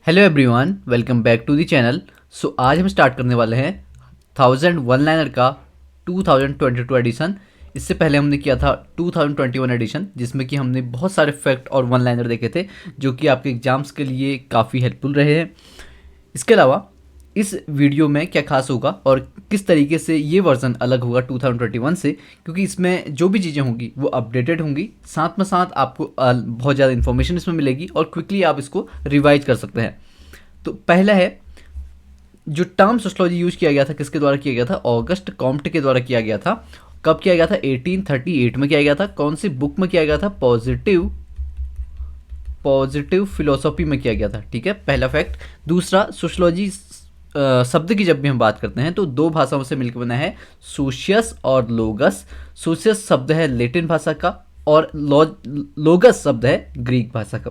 Hello everyone, welcome back to the channel. So आज हम start करने वाले हैं 1000 वन लाइनर का 2022 एडिशन। इससे पहले हमने किया था 2021 एडिशन, जिसमें कि हमने बहुत सारे फैक्ट और वन लाइनर देखे थे जो कि आपके एग्जाम्स के लिए काफ़ी हेल्पफुल रहे हैं। इसके अलावा इस वीडियो में क्या खास होगा और किस तरीके से ये वर्जन अलग होगा 2021 से, क्योंकि इसमें जो भी चीज़ें होंगी वो अपडेटेड होंगी, साथ में साथ आपको बहुत ज़्यादा इन्फॉर्मेशन इसमें मिलेगी और क्विकली आप इसको रिवाइज कर सकते हैं। तो पहला है, जो टर्म सोशियोलॉजी यूज किया गया था किसके द्वारा किया गया था? ऑगस्ट कॉम्टे के द्वारा किया गया था। कब किया गया था? 1838 में किया गया था। कौन सी बुक में किया गया था? पॉजिटिव फिलोसॉफी में किया गया था। ठीक है, पहला फैक्ट। दूसरा, सोशियोलॉजी शब्द की जब भी हम बात करते हैं तो दो भाषाओं से मिलकर बना है, सोशियस और लोगस। सोशियस शब्द है लैटिन भाषा का और लोगस शब्द है ग्रीक भाषा का।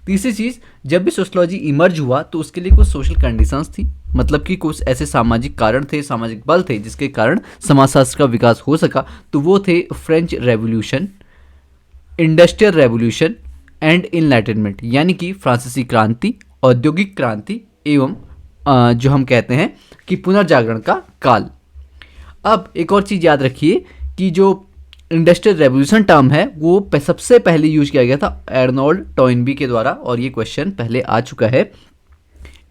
तीसरी चीज़, जब भी सोशियोलॉजी इमर्ज हुआ तो उसके लिए कुछ सोशल कंडीशंस थी, मतलब कि कुछ ऐसे सामाजिक कारण थे, सामाजिक बल थे जिसके कारण समाजशास्त्र का विकास हो सका। तो वो थे French revolution, industrial revolution and enlightenment, यानी कि फ्रांसीसी क्रांति, औद्योगिक क्रांति एवं जो हम कहते हैं कि पुनर्जागरण का काल। अब एक और चीज़ याद रखिए कि जो इंडस्ट्रियल रेवोल्यूशन टर्म है वो सबसे पहले यूज किया गया था अर्नोल्ड टॉइनबी के द्वारा, और ये क्वेश्चन पहले आ चुका है।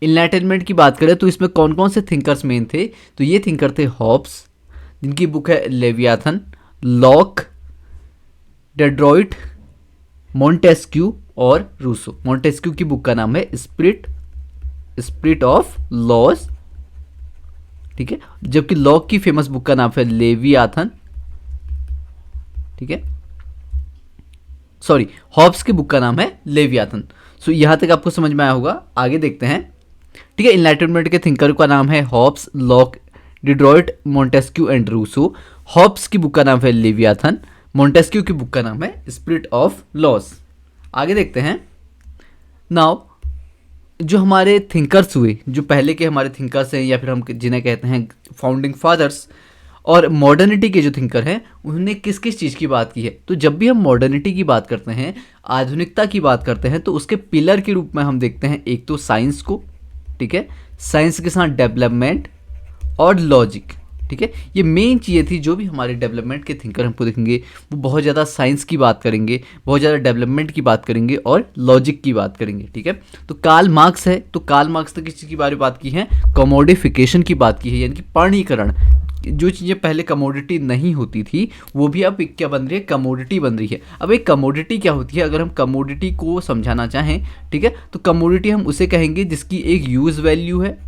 इनलाइटनमेंट की बात करें तो इसमें कौन कौन से थिंकर्स मेन थे? तो ये थिंकर थे हॉब्स, जिनकी बुक है लेवियाथन, लॉक, डेड्रॉइट, मोंटेस्क्यू और रूसो। मोंटेस्क्यू की बुक का नाम है स्पिरिट ऑफ लॉज, ठीक है, जबकि लॉक की फेमस बुक का नाम है लेवियाथन। ठीक है, सॉरी, हॉब्स की बुक का नाम है लेवियाथन। सो यहां तक आपको समझ में आया होगा। आगे देखते हैं। ठीक है, इनलाइटनमेंट के थिंकर का नाम है Hobbes, Locke, Diderot, Montesquieu and Rousseau. Hobbes की बुक का नाम है लेवियाथन, मोंटेस्क्यू की बुक का नाम है स्पिरिट ऑफ लॉज। आगे देखते हैं। नाउ जो हमारे थिंकर्स हुए, जो पहले के हमारे थिंकर्स हैं या फिर हम जिन्हें कहते हैं फाउंडिंग फादर्स, और मॉडर्निटी के जो थिंकर हैं, उन्होंने किस किस चीज़ की बात की है? तो जब भी हम मॉडर्निटी की बात करते हैं, आधुनिकता की बात करते हैं, तो उसके पिलर के रूप में हम देखते हैं एक तो साइंस को, ठीक है, साइंस के साथ डेवलपमेंट और लॉजिक। ठीक है, ये मेन चीज़ें थी। जो भी हमारे डेवलपमेंट के थिंकर हमको देखेंगे वो बहुत ज़्यादा साइंस की बात करेंगे, बहुत ज़्यादा डेवलपमेंट की बात करेंगे और लॉजिक की बात करेंगे। ठीक है, तो कार्ल मार्क्स है, तो कार्ल मार्क्स ने किस चीज़ के बारे में बात की है? कमोडिफिकेशन की बात की है, यानी कि पर्णीकरण। जो चीज़ें पहले कमोडिटी नहीं होती थी वो भी अब क्या बन रही है? कमोडिटी बन रही है। अब एक कमोडिटी क्या होती है? अगर हम कमोडिटी को समझाना चाहें, ठीक है, तो कमोडिटी हम उसे कहेंगे जिसकी एक यूज़ वैल्यू है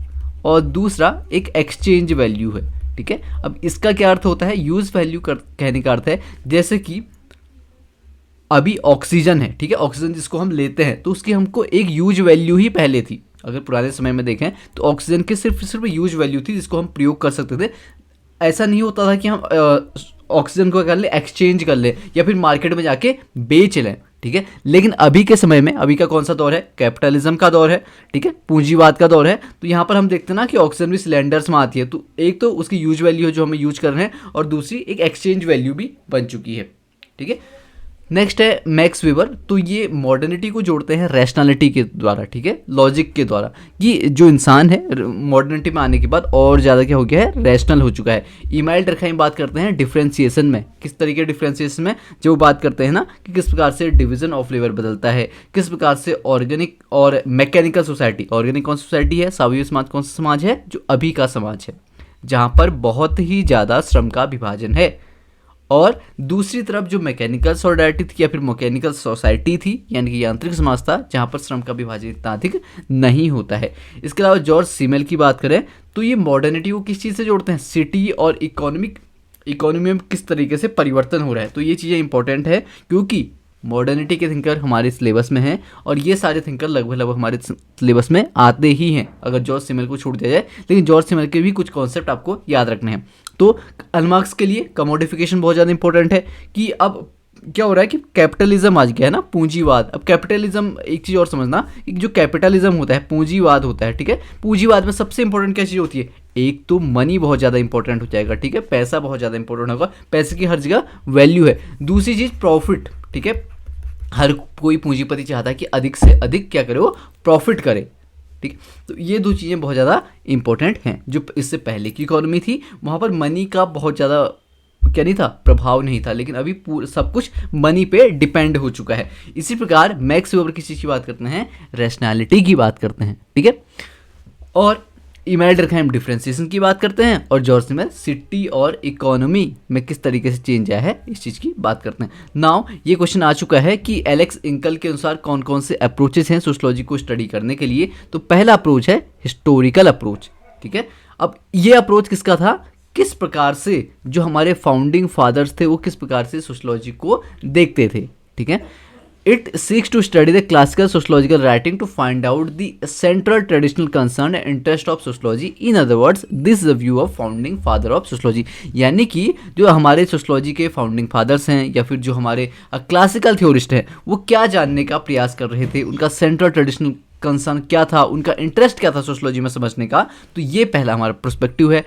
और दूसरा एक एक्सचेंज वैल्यू है। ठीक है, अब इसका क्या अर्थ होता है? यूज़ वैल्यू कहने का अर्थ है जैसे कि अभी ऑक्सीजन है, ठीक है, ऑक्सीजन जिसको हम लेते हैं तो उसकी हमको एक यूज वैल्यू ही पहले थी। अगर पुराने समय में देखें तो ऑक्सीजन की सिर्फ यूज वैल्यू थी जिसको हम प्रयोग कर सकते थे। ऐसा नहीं होता था कि हम ऑक्सीजन को कर ले, एक्सचेंज कर ले या फिर मार्केट में जाके बेच लें। ठीक है, लेकिन अभी के समय में, अभी का कौन सा दौर है? कैपिटलिज्म का दौर है, ठीक है, पूंजीवाद का दौर है। तो यहाँ पर हम देखते हैं ना कि ऑक्सीजन भी सिलेंडर्स में आती है, तो एक तो उसकी यूज वैल्यू है जो हमें यूज कर रहे हैं और दूसरी एक एक्सचेंज वैल्यू भी बन चुकी है। ठीक है, नेक्स्ट है मैक्स वेबर। तो ये मॉडर्निटी को जोड़ते हैं रैशनैलिटी के द्वारा, ठीक है, लॉजिक के द्वारा। ये जो इंसान है मॉडर्निटी में आने के बाद और ज़्यादा क्या हो गया है? रैशनल हो चुका है। इमाइल डरखाइम बात करते हैं डिफ्रेंसिएशन में। किस तरीके डिफ्रेंसिएशन में? जो बात करते हैं ना कि किस प्रकार से डिवीजन ऑफ लेबर बदलता है, किस प्रकार से ऑर्गेनिक और मैकेनिकल सोसाइटी, ऑर्गेनिक कौन सी सोसाइटी है? सावयव समाज कौन सा समाज है? जो अभी का समाज है, जहाँ पर बहुत ही ज़्यादा श्रम का विभाजन है। और दूसरी तरफ जो मैकेनिकल सॉलिडारिटी थी या फिर मैकेनिकल सोसाइटी थी, यानी कि यांत्रिक समाज था, जहाँ पर श्रम का विभाजन इतना अधिक नहीं होता है। इसके अलावा जॉर्ज सिमेल की बात करें तो ये मॉडर्निटी को किस चीज़ से जोड़ते हैं? सिटी और इकोनॉमी में किस तरीके से परिवर्तन हो रहा है। तो ये चीज़ें इंपॉर्टेंट है क्योंकि मॉडर्निटी के थिंकर हमारे सिलेबस में हैं और ये सारे थिंकर लगभग हमारे सिलेबस में आते ही हैं, अगर जॉर्ज सिमेल को छोड़ दिया जाए। लेकिन जॉर्ज सिमेल के भी कुछ कॉन्सेप्ट आपको याद रखने हैं। तो कार्ल मार्क्स के लिए कमोडिफिकेशन बहुत ज़्यादा इंपॉर्टेंट है कि अब क्या हो रहा है कि कैपिटलिज्म आ गया है ना, पूंजीवाद। अब कैपिटलिज्म, एक चीज़ और समझना, एक जो कैपिटलिज्म होता है पूंजीवाद होता है, ठीक है, पूंजीवाद में सबसे इंपॉर्टेंट क्या चीज़ होती है? एक तो मनी बहुत ज़्यादा इंपॉर्टेंट हो जाएगा, ठीक है, पैसा बहुत ज़्यादा इंपॉर्टेंट होगा, पैसे की हर जगह वैल्यू है। दूसरी चीज़ प्रॉफिट, ठीक है, हर कोई पूंजीपति चाहता है कि अधिक से अधिक क्या करे? वो प्रॉफिट करे। ठीक। तो ये दो चीज़ें बहुत ज़्यादा इंपॉर्टेंट हैं। जो इससे पहले की इकोनॉमी थी वहाँ पर मनी का बहुत ज़्यादा क्या नहीं था, प्रभाव नहीं था, लेकिन अभी सब कुछ मनी पे डिपेंड हो चुका है। इसी प्रकार मैक्स वेबर किस चीज़ की बात करते हैं, रैशनैलिटी की बात करते हैं, ठीक है। और इमैनुएल डर्कहाइम डिफरेंशिएशन की बात करते हैं, और जॉर्ज सिमर सिटी और इकोनॉमी में किस तरीके से चेंज आया है इस चीज़ की बात करते हैं। नाउ ये क्वेश्चन आ चुका है कि एलेक्स इंकल के अनुसार कौन कौन से अप्रोचेस हैं सोशलॉजी को स्टडी करने के लिए। तो पहला अप्रोच है हिस्टोरिकल अप्रोच, ठीक है। अब ये अप्रोच किसका था, किस प्रकार से जो हमारे फाउंडिंग फादर्स थे वो किस प्रकार से सोशलॉजी को देखते थे, ठीक है। It seeks to study the classical sociological writing to find out the central traditional concern and interest of sociology. In other words, this is the view of founding father of sociology. यानी कि जो हमारे sociology के founding fathers हैं या फिर जो हमारे क्लासिकल थ्योरिस्ट हैं वो क्या जानने का प्रयास कर रहे थे, उनका सेंट्रल ट्रेडिशनल कंसर्न क्या था, उनका इंटरेस्ट क्या था सोशलॉजी में समझने का। तो ये पहला हमारा पर्सपेक्टिव है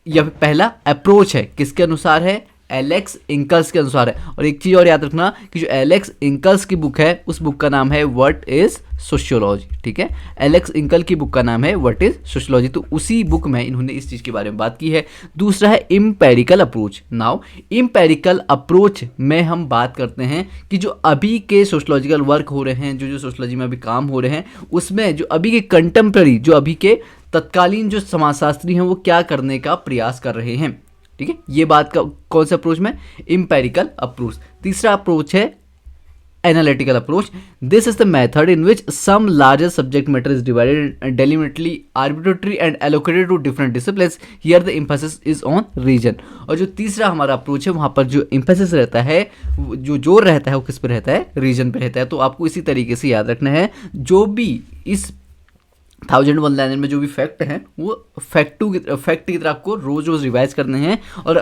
या फिर पहला अप्रोच है, किसके अनुसार है, एलेक्स इंकल्स के अनुसार है। और एक चीज़ और याद रखना कि जो एलेक्स इंकल्स की बुक है उस बुक का नाम है व्हाट इज सोशियोलॉजी, ठीक है। एलेक्स इंकल की बुक का नाम है व्हाट इज सोशियोलॉजी, तो उसी बुक में इन्होंने इस चीज़ के बारे में बात की है। दूसरा है empirical approach. Now empirical approach में हम बात करते हैं कि जो अभी के सोशलॉजिकल वर्क हो रहे हैं, जो सोशलॉजी में अभी काम हो रहे हैं, उसमें जो अभी के कंटेम्प्रेरी, जो अभी के तत्कालीन जो समाजशास्त्री हैं वो क्या करने का प्रयास कर रहे हैं, ठीक है। ये बात का कौन सा अप्रोच में, इम्पेरिकल अप्रोच। तीसरा अप्रोच है analytical approach. This is the method in which some larger subject matter is divided delimitedly arbitrarily and allocated to different disciplines, here the emphasis is on reason. और जो तीसरा हमारा approach है वहाँ पर जो एम्फेसिस रहता है, जो जोर रहता है वो किस पे रहता है, रीजन पे रहता है। तो आपको इसी तरीके से याद रखना है, जो भी इस 1001 लाइन में जो भी फैक्ट हैं वो फैक्ट की तरह आपको रोज रिवाइज करने हैं और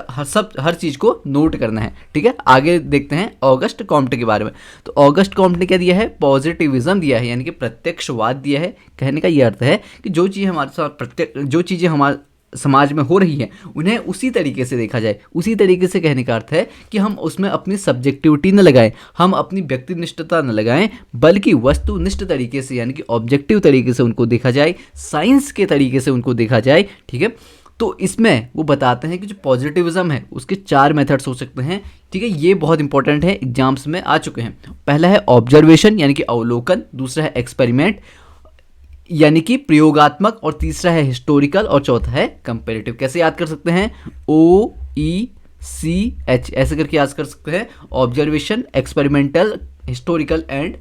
हर चीज़ को नोट करना है, ठीक है। आगे देखते हैं ऑगस्ट कॉम्टे के बारे में। तो ऑगस्ट कॉम्टे ने क्या दिया है, पॉजिटिविज्म दिया है, यानी कि प्रत्यक्षवाद दिया है। कहने का ये अर्थ है कि जो चीज़ें हमारे साथ जो चीज़ें हमारे समाज में हो रही है उन्हें उसी तरीके से देखा जाए। उसी तरीके से कहने का अर्थ है कि हम उसमें अपनी सब्जेक्टिविटी न लगाएं, हम अपनी व्यक्तिनिष्ठता न लगाएं, बल्कि वस्तुनिष्ठ तरीके से यानी कि ऑब्जेक्टिव तरीके से उनको देखा जाए, साइंस के तरीके से उनको देखा जाए, ठीक है। तो इसमें वो बताते हैं कि जो पॉजिटिविज्म है उसके 4 मेथड्स हो सकते हैं, ठीक है। ये बहुत इंपॉर्टेंट है, एग्जाम्स में आ चुके हैं। पहला है ऑब्जर्वेशन यानी कि अवलोकन, दूसरा है एक्सपेरिमेंट यानी कि प्रयोगात्मक, और तीसरा है हिस्टोरिकल, और चौथा है कंपैरेटिव। कैसे याद कर सकते हैं, OECH ऐसे करके याद कर सकते हैं, observation, experimental, historical and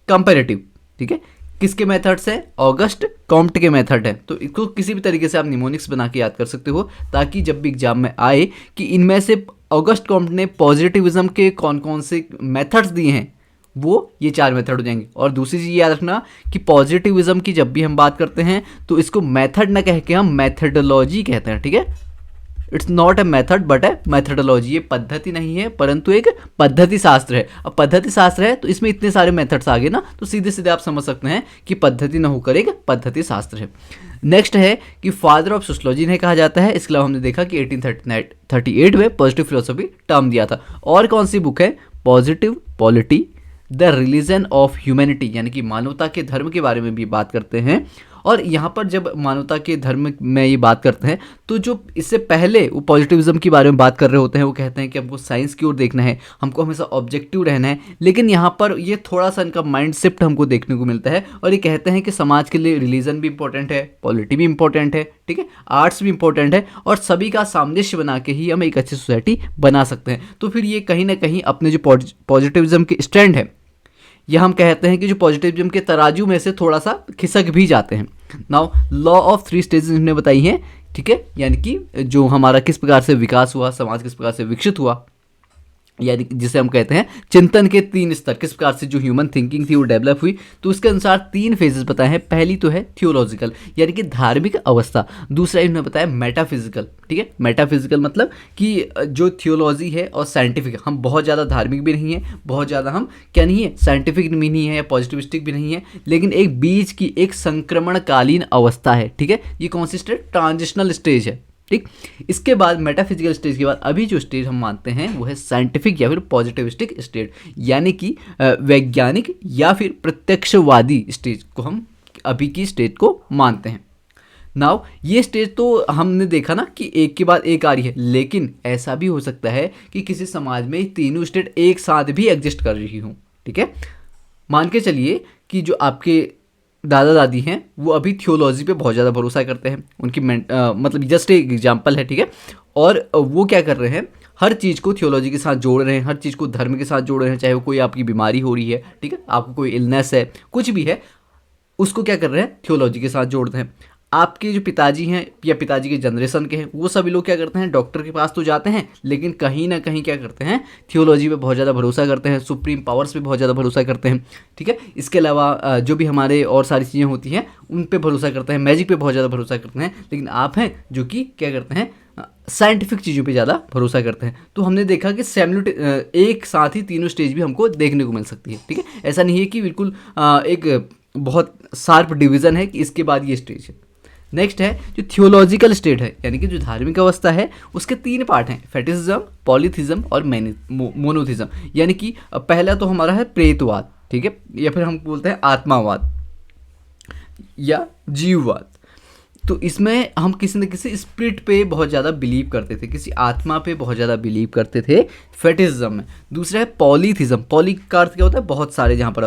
comparative, ठीक है। किसके मेथड्स हैं, ऑगस्ट कॉम्टे के मेथड है। तो इसको किसी भी तरीके से आप निमोनिक्स बना के याद कर सकते हो, ताकि जब भी एग्जाम में आए कि इनमें से ऑगस्ट कॉम्टे ने पॉजिटिविज्म के कौन कौन से मेथड्स दिए हैं, वो ये 4 मेथड हो जाएंगे। और दूसरी चीज़ याद रखना कि पॉजिटिविज्म की जब भी हम बात करते हैं तो इसको मेथड ना कह के हम मेथडोलॉजी कहते हैं, ठीक है। It's not a method but a methodology. ये पद्धति नहीं है परंतु एक पद्धति शास्त्र है। अब पद्धति शास्त्र है तो इसमें इतने सारे मेथड्स आ गए ना, तो सीधे सीधे आप समझ सकते हैं कि पद्धति ना होकर एक पद्धति शास्त्र है। नेक्स्ट है कि फादर ऑफ सोशलॉजी इन्हें कहा जाता है। इसके अलावा हमने देखा कि 1838 में पॉजिटिव फिलोसॉफी टर्म दिया था। और कौन सी बुक है, positive polity, the religion of humanity यानी कि मानवता के धर्म के बारे में भी बात करते हैं। और यहाँ पर जब मानवता के धर्म में ये बात करते हैं तो जो इससे पहले वो पॉजिटिविज्म के बारे में बात कर रहे होते हैं, वो कहते हैं कि हमको साइंस की ओर देखना है, हमको हमेशा ऑब्जेक्टिव रहना है। लेकिन यहाँ पर ये थोड़ा सा इनका माइंड शिफ्ट हमको देखने को मिलता है, और ये कहते हैं कि समाज के लिए रिलीजन भी इंपॉर्टेंट है, पॉलिटी भी इंपॉर्टेंट है, ठीक है, आर्ट्स भी इंपॉर्टेंट है, और सभी का सामंजस्य बना के ही हम एक अच्छी सोसाइटी बना सकते हैं। तो फिर ये कहीं ना कहीं अपने जो पॉजिटिविज्म के स्टैंड है, यह हम कहते हैं कि जो पॉजिटिविज्म के तराजू में से थोड़ा सा खिसक भी जाते हैं। नाउ लॉ ऑफ 3 स्टेजेस इन्होंने बताई हैं, ठीक है, यानी कि जो हमारा किस प्रकार से विकास हुआ, समाज किस प्रकार से विकसित हुआ, यानी जिसे हम कहते हैं चिंतन के 3 स्तर, किस प्रकार से जो ह्यूमन थिंकिंग थी वो डेवलप हुई। तो उसके अनुसार 3 फेजेस बताए हैं। पहली तो है थियोलॉजिकल यानी कि धार्मिक अवस्था, दूसरा इन्होंने बताया मेटाफिजिकल, ठीक है। मेटाफिजिकल मतलब कि जो थियोलॉजी है और साइंटिफिक, हम बहुत ज़्यादा धार्मिक भी नहीं है, बहुत ज़्यादा हम क्या नहीं है, साइंटिफिक भी नहीं है या पॉजिटिविस्टिक भी नहीं है, लेकिन एक बीच की एक संक्रमणकालीन अवस्था है, ठीक है। ये कौन सी स्टेज, ट्रांजिशनल स्टेज है, ठीक। इसके बाद मेटाफिजिकल स्टेज के बाद अभी जो स्टेज हम मानते हैं वो है साइंटिफिक या फिर पॉजिटिविस्टिक स्टेज, यानी कि वैज्ञानिक या फिर प्रत्यक्षवादी स्टेज को हम अभी की स्टेट को मानते हैं। नाउ ये स्टेज तो हमने देखा ना कि एक के बाद एक आ रही है, लेकिन ऐसा भी हो सकता है कि किसी समाज में तीनों स्टेट एक साथ भी एग्जिस्ट कर रही हूँ। ठीक है, मान के चलिए कि जो आपके दादा दादी हैं वो अभी थियोलॉजी पे बहुत ज़्यादा भरोसा करते हैं, उनकी मतलब जस्ट एक एग्जाम्पल है। ठीक है, और वो क्या कर रहे हैं, हर चीज़ को थियोलॉजी के साथ जोड़ रहे हैं, हर चीज़ को धर्म के साथ जोड़ रहे हैं, चाहे वो कोई आपकी बीमारी हो रही है, ठीक है, आपको कोई इलनेस है, कुछ भी है, उसको क्या कर रहे हैं, थियोलॉजी के साथ जोड़ रहे हैं। आपके जो पिताजी हैं या पिताजी के जनरेशन के हैं, वो सभी लोग क्या करते हैं, डॉक्टर के पास तो जाते हैं, लेकिन कहीं ना कहीं क्या करते हैं, थियोलॉजी पे बहुत ज़्यादा भरोसा करते हैं, सुप्रीम पावर्स पे बहुत ज़्यादा भरोसा करते हैं। ठीक है, इसके अलावा जो भी हमारे और सारी चीज़ें होती हैं उन पे भरोसा करते हैं, मैजिक पे बहुत ज़्यादा भरोसा करते हैं। लेकिन आप हैं जो कि क्या करते हैं, साइंटिफिक चीज़ों पे ज़्यादा भरोसा करते हैं। तो हमने देखा कि एक साथ ही तीनों स्टेज भी हमको देखने को मिल सकती है। ठीक है, ऐसा नहीं है कि बिल्कुल एक बहुत शार्प डिवीज़न है कि इसके बाद ये स्टेज है। नेक्स्ट है जो थियोलॉजिकल स्टेट है, यानी कि जो धार्मिक अवस्था है, उसके 3 पार्ट हैं, फेटिसिज्म, पॉलीथिज्म और मोनोथिज्म। यानी कि पहला तो हमारा है प्रेतवाद, ठीक है, या फिर हम बोलते हैं आत्मावाद या जीववाद। तो इसमें हम किसी न किसी स्पिरिट पे बहुत ज़्यादा बिलीव करते थे, किसी आत्मा पे बहुत ज़्यादा बिलीव करते थे फेटिज्म में। दूसरा है पॉलीथिज्म, पॉली का अर्थ क्या होता है, बहुत सारे, जहाँ पर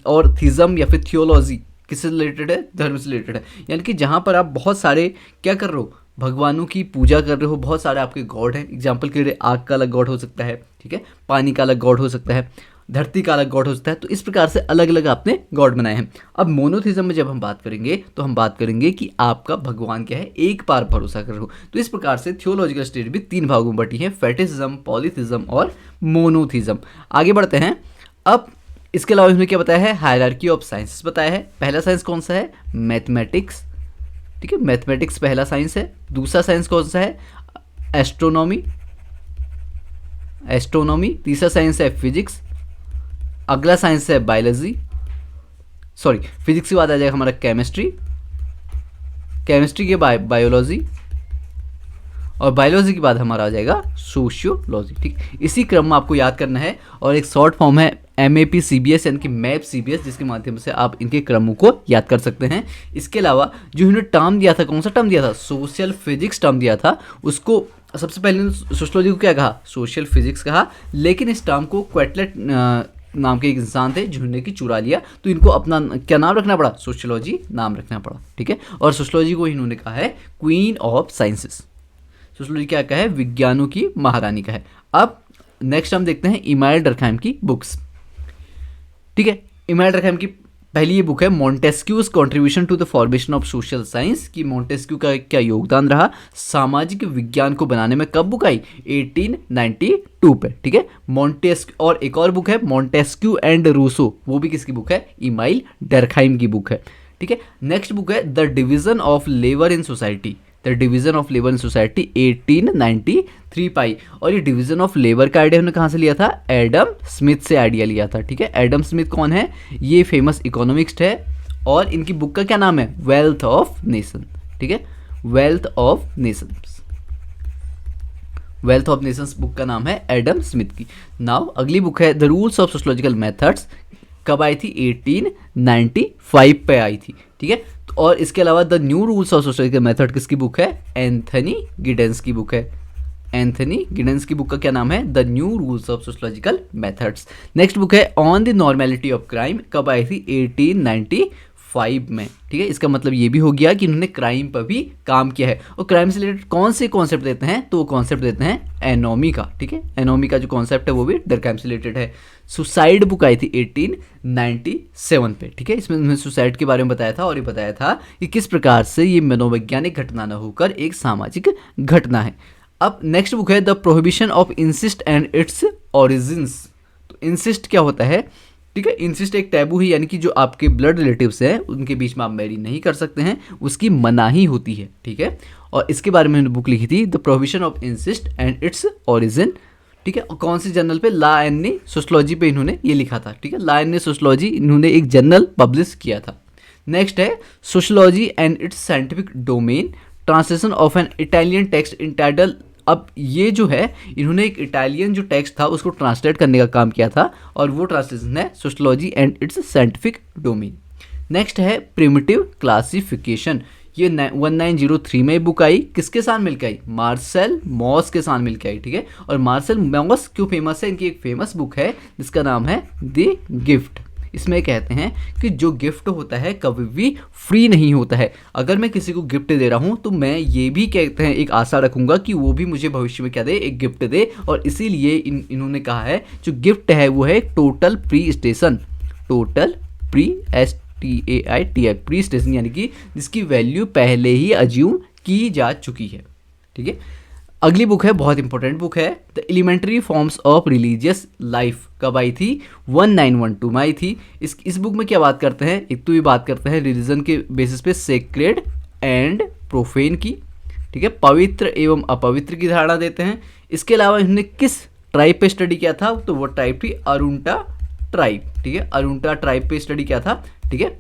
और थिज्म या फिर थियोलॉजी किससे रिलेटेड है, धर्म से रिलेटेड है, यानी कि जहाँ पर आप बहुत सारे क्या कर रहे हो, भगवानों की पूजा कर रहे हो, बहुत सारे आपके गॉड हैं। एग्जाम्पल के लिए आग का अलग गॉड हो सकता है, ठीक है, पानी का अलग गॉड हो सकता है, धरती का अलग गॉड हो सकता है। तो इस प्रकार से अलग अलग आपने गॉड बनाए हैं। अब मोनोथिज्म में जब हम बात करेंगे तो हम बात करेंगे कि आपका भगवान क्या है, एक बार भरोसा कर रहे हो। तो इस प्रकार से थियोलॉजिकल स्टेट भी 3 भागों में बटी है, फेटिसिज्म, पॉलीथिज्म और मोनोथिज्म। आगे बढ़ते हैं। अब इसके अलावा इसमें क्या बताया है, हायरार्की ऑफ साइंसेस बताया है। पहला साइंस कौन सा है, मैथमेटिक्स, ठीक है, मैथमेटिक्स पहला साइंस है। दूसरा साइंस कौन सा है, एस्ट्रोनॉमी, एस्ट्रोनॉमी। तीसरा साइंस है फिजिक्स। अगला साइंस है बायोलॉजी, सॉरी फिजिक्स के बाद आ जाएगा हमारा केमिस्ट्री, केमिस्ट्री के बाद बायोलॉजी, और बायोलॉजी के बाद हमारा आ जाएगा सोशियोलॉजी। ठीक, इसी क्रम में आपको याद करना है। और एक शॉर्ट फॉर्म है MAP CBS यानी कि मैप CBS, जिसके माध्यम से आप इनके क्रमों को याद कर सकते हैं। इसके अलावा जो इन्होंने टर्म दिया था, कौन सा टर्म दिया था, सोशल फिजिक्स टर्म दिया था, उसको सबसे पहले सोशियोलॉजी को क्या कहा, सोशल फिजिक्स कहा। लेकिन इस टर्म को क्वेटलेट नाम के एक इंसान थे जिन्होंने कि चुरा लिया, तो इनको अपना क्या नाम रखना पड़ा, सोशियोलॉजी नाम रखना पड़ा। ठीक है, और सोशियोलॉजी को इन्होंने कहा है क्वीन ऑफ साइंसेस। सोशियोलॉजी क्या कहा है, विज्ञानों की महारानी का है। अब नेक्स्ट हम देखते हैं इमाइल डर्कहाइम की बुक्स। ठीक है, इमाइल डर्कहाइम की पहली ये बुक है Montesquieu's contribution to the formation of social science, कि मॉन्टेस्क्यू का क्या योगदान रहा सामाजिक विज्ञान को बनाने में। कब बुक आई, 1892 पे। ठीक है, मॉन्टेस्क्यू। और एक और बुक है मॉन्टेस्क्यू एंड रूसो, वो भी किसकी बुक है, इमाइल डर्कहाइम की बुक है। ठीक है, नेक्स्ट बुक है the division of labour in society, the division of labour in society 1893 पाई। और ये डिवीजन ऑफ लेबर का आइडिया हमने कहाँ से लिया था, एडम स्मिथ से आइडिया लिया था। ठीक है, एडम स्मिथ कौन है, ये फेमस इकोनॉमिस्ट है, और इनकी बुक का क्या नाम है, वेल्थ ऑफ नेशन। ठीक है, wealth of Nations, wealth of Nations book का नाम है एडम स्मिथ की। नाउ अगली बुक है the rules of sociological methods, कब आई थी, 1895 पे आई थी। ठीक है, और इसके अलावा the new rules of sociological method किसकी बुक है, एंथनी गिडेंस की बुक है। एंथनी गिडेंस की बुक का क्या नाम है, the new rules of sociological methods. Next book है on the normality of crime, कब आई थी, 1895 में। ठीक है, इसका मतलब ये भी हो गया कि इन्होंने क्राइम पर भी काम किया है। और क्राइम से रिलेटेड कौन से कॉन्सेप्ट देते हैं, तो वो कॉन्सेप्ट देते हैं एनोमी का। ठीक है, एनोमी का जो कॉन्सेप्ट है वो भी डर्कहाइम से रिलेटेड है। सुसाइड बुक आई थी 1897 पे। ठीक है, इसमें उन्होंने सुसाइड के बारे में बताया था, और ये बताया था कि किस प्रकार से ये मनोवैज्ञानिक घटना न होकर एक सामाजिक घटना है। अब नेक्स्ट बुक है the prohibition of insist and it's origins. तो इंसिस्ट क्या होता है, ठीक है, इंसिस्ट एक टैबू है, यानी कि जो आपके ब्लड रिलेटिव्स हैं उनके बीच में आप मैरी नहीं कर सकते हैं, उसकी मनाही होती है। ठीक है, और इसके बारे में बुक लिखी थी the prohibition of insist and its origin. ठीक है, और कौन सी जर्नल पे, ला एंड सोशोलॉजी पे इन्होंने ये लिखा था। ठीक है, ला एंड सोशोलॉजी इन्होंने एक जर्नल पब्लिश किया था। नेक्स्ट है sociology and its scientific domain, translation of an Italian text entitle. अब ये जो है, इन्होंने एक इटालियन जो टेक्स्ट था उसको ट्रांसलेट करने का काम किया था, और वो ट्रांसलेशन है sociology and its scientific domain. Next है प्रिमिटिव क्लासिफिकेशन, ये 1903 में बुक आई, किसके साथ मिलकर आई, मार्शल मॉस के साथ मिलकर आई, ठीक है। और मार्शल मॉस क्यों फेमस है, इनकी एक फेमस बुक है जिसका नाम है द गिफ्ट। इसमें कहते हैं कि जो गिफ्ट होता है कभी भी फ्री नहीं होता है। अगर मैं किसी को गिफ्ट दे रहा हूं तो मैं ये भी कहते हैं एक आशा रखूंगा कि वो भी मुझे भविष्य में क्या दे, एक गिफ्ट दे। और इसीलिए इन्होंने कहा है जो गिफ्ट है वो है total pre station, total pre STAI pre station, यानी कि जिसकी वैल्यू पहले ही अज्यूम की जा चुकी है, ठीक है। अगली बुक है, बहुत इंपॉर्टेंट बुक है, the elementary forms of religious life. कब आई थी, 1912 में आई थी। इस बुक में क्या बात करते हैं, एक तो ये बात करते हैं रिलीजन के बेसिस पे सेक्रेड एंड प्रोफेन की, ठीक है, पवित्र एवं अपवित्र की धारणा देते हैं। इसके अलावा इन्होंने किस ट्राइब पे स्टडी किया था, तो वो ट्राइब थी अरुंटा ट्राइब, ठीक है, अरुंटा ट्राइब पे स्टडी किया था, ठीक है।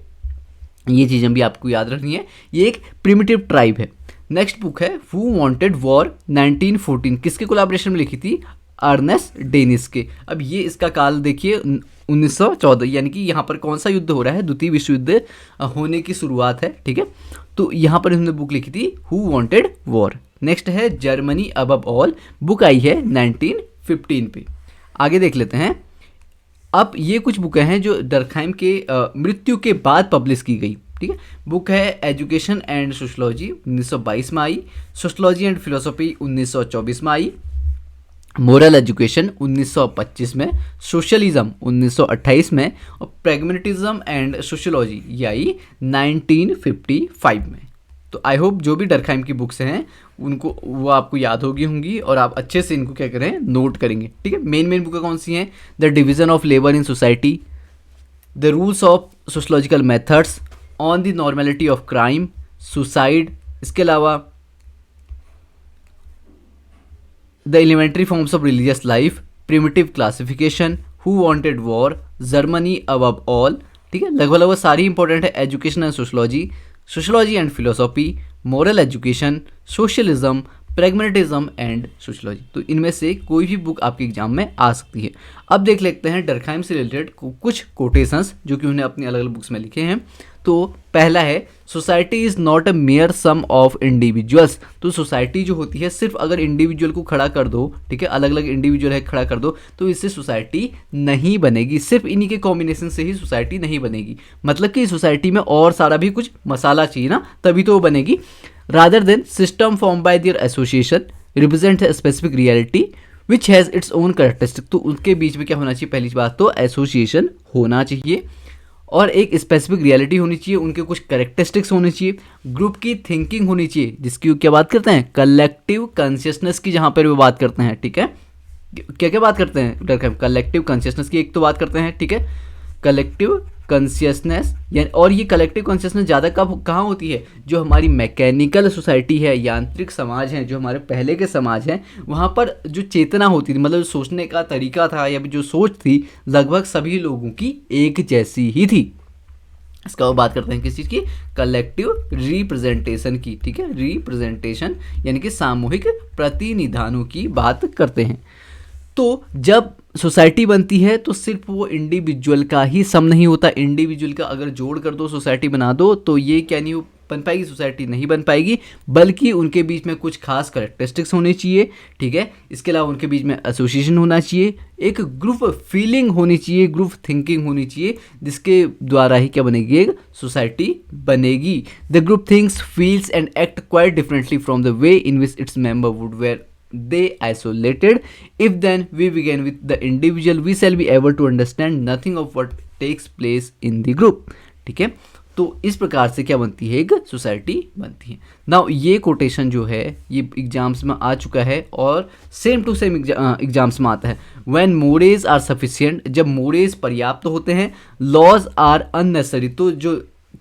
ये चीज़ें भी आपको याद रखनी है, ये एक प्रिमिटिव ट्राइब है। नेक्स्ट बुक है हु वांटेड वॉर 1914, किसके कोलैबोरेशन में लिखी थी, अर्नेस्ट डेनिस के। अब ये इसका काल देखिए 1914, यानी कि यहाँ पर कौन सा युद्ध हो रहा है, द्वितीय विश्व युद्ध होने की शुरुआत है, ठीक है। तो यहाँ पर इन्होंने बुक लिखी थी हु वांटेड वॉर। नेक्स्ट है जर्मनी अबव ऑल, बुक आई है 1915 पे। आगे देख लेते हैं। अब ये कुछ बुकें हैं जो डर्कहाइम के मृत्यु के बाद पब्लिश की गई, ठीक है। बुक है एजुकेशन एंड सोशलॉजी 1922 में आई, सोशलॉजी एंड फिलोसॉफी 1924 में आई, मोरल एजुकेशन 1925 में, सोशलिज्म 1928 में, और प्रैग्मेटिज्म एंड सोशलॉजी ये आई 1955 में। तो आई होप जो भी डर्कहाइम की बुक्स हैं उनको वो आपको याद होंगी और आप अच्छे से इनको क्या करें, नोट करेंगे, ठीक है। मेन बुकें कौन सी हैं, the division of labour in society, the rules of sociological methods, on the normality of crime, suicide, इसके अलावा the elementary forms of religious life, primitive classification, who wanted war, Germany above all, ठीक है। लगभग सारी important है, education and sociology, sociology and philosophy, moral education, socialism, pragmatism and sociology. तो इनमें से कोई भी बुक आपके एग्जाम में आ सकती है। अब देख लेते हैं डर्कहाइम से रिलेटेड कुछ कोटेशंस जो कि उन्होंने अपनी अलग अलग बुक्स में लिखे हैं। तो पहला है society is not a mere sum of individuals. तो सोसाइटी जो होती है सिर्फ अगर इंडिविजुअल को खड़ा कर दो, ठीक है, अलग अलग इंडिविजुअल है खड़ा कर दो तो इससे सोसाइटी नहीं बनेगी, सिर्फ इन्हीं के कॉम्बिनेशन से ही सोसाइटी नहीं बनेगी। मतलब कि सोसाइटी में और सारा भी कुछ मसाला चाहिए ना, तभी तो वो बनेगी। Rather than system form by there association represent a specific reality which has its own characteristic. तो उनके बीच में क्या होना चाहिए, पहली बात तो एसोसिएशन होना चाहिए और एक स्पेसिफिक रियलिटी होनी चाहिए, उनके कुछ कैरेक्टरिस्टिक्स होने चाहिए, ग्रुप की थिंकिंग होनी चाहिए जिसकी क्या बात करते हैं, कलेक्टिव कॉन्शियसनेस की जहाँ पर वो बात करते हैं, ठीक है। क्या क्या बात करते हैं डर्कहाइम, कलेक्टिव कॉन्शियसनेस की एक तो बात करते हैं, ठीक है, कलेक्टिव कॉन्शियसनेस। यानी और ये कलेक्टिव कॉन्शियसनेस ज़्यादा कब कहाँ होती है, जो हमारी मैकेनिकल सोसाइटी है, यांत्रिक समाज है, जो हमारे पहले के समाज हैं, वहाँ पर जो चेतना होती थी, मतलब सोचने का तरीका था या जो सोच थी लगभग सभी लोगों की एक जैसी ही थी। इसका वो बात करते हैं किस चीज़ की, कलेक्टिव रिप्रेजेंटेशन की, ठीक है, रिप्रेजेंटेशन यानी कि सामूहिक प्रतिनिधानों की बात करते हैं। तो जब सोसाइटी बनती है तो सिर्फ वो इंडिविजुअल का ही सम नहीं होता, इंडिविजुअल का अगर जोड़ कर दो सोसाइटी बना दो तो ये क्या नहीं बन पाएगी, सोसाइटी नहीं बन पाएगी, बल्कि उनके बीच में कुछ खास कैरेक्टरिस्टिक्स होने चाहिए, ठीक है। इसके अलावा उनके बीच में एसोसिएशन होना चाहिए, एक ग्रुप फीलिंग होनी चाहिए, ग्रुप थिंकिंग होनी चाहिए, जिसके द्वारा ही क्या बनेगी, एक सोसाइटी बनेगी। The group thinks, feels and act quite differently from the way in which its member would wear they isolated. If then we begin with the individual we shall be able to understand nothing of what takes place in the group, ठीक है। तो इस प्रकार से क्या बनती है, एक सोसाइटी बनती है। नाउ ये कोटेशन जो है ये एग्जाम्स में आ चुका है और सेम टू सेम एग्जाम्स में आता है। व्हेन मोरेज आर सफिशिएंट, जब मोरेज पर्याप्त होते हैं, लॉज आर अननेसेसरी, तो जो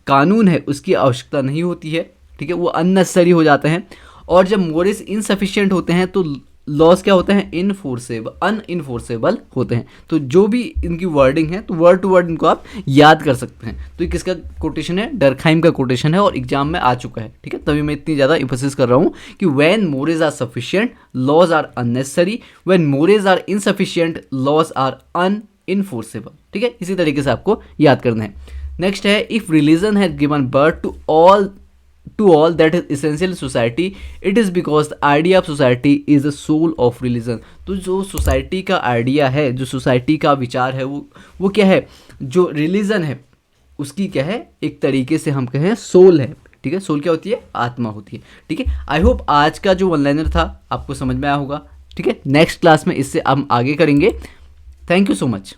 कानून है उसकी आवश्यकता नहीं होती है, ठीक है, वो अननेसेसरी हो जाते हैं। और जब मोरेज इनसफिशिएंट होते हैं तो लॉस क्या होते हैं, इनफोर्सेबल, अनइनफोर्सेबल होते हैं। तो जो भी इनकी वर्डिंग है तो वर्ड टू वर्ड इनको आप याद कर सकते हैं। तो ये किसका कोटेशन है, डर्कहाइम का कोटेशन है और एग्जाम में आ चुका है, ठीक है। तभी मैं इतनी ज़्यादा एम्फेसिस कर रहा हूँ कि when mores are sufficient laws are unnecessary, when mores are insufficient laws are unenforceable, ठीक है। इसी तरीके से आपको याद करना है। नेक्स्ट है if religion has given birth to all that is essential society it is because the idea of society is the soul of religion. तो जो सोसाइटी का आइडिया है, जो सोसाइटी का विचार है, वो क्या है, जो रिलीजन है उसकी क्या है, एक तरीके से हम कहें सोल है। ठीक है, सोल क्या होती है, आत्मा होती है। ठीक है, आई होप आज का जो वन लाइनर था आपको समझ में आया होगा। ठीक है, नेक्स्ट क्लास में इससे हम आगे करेंगे। Thank you so much.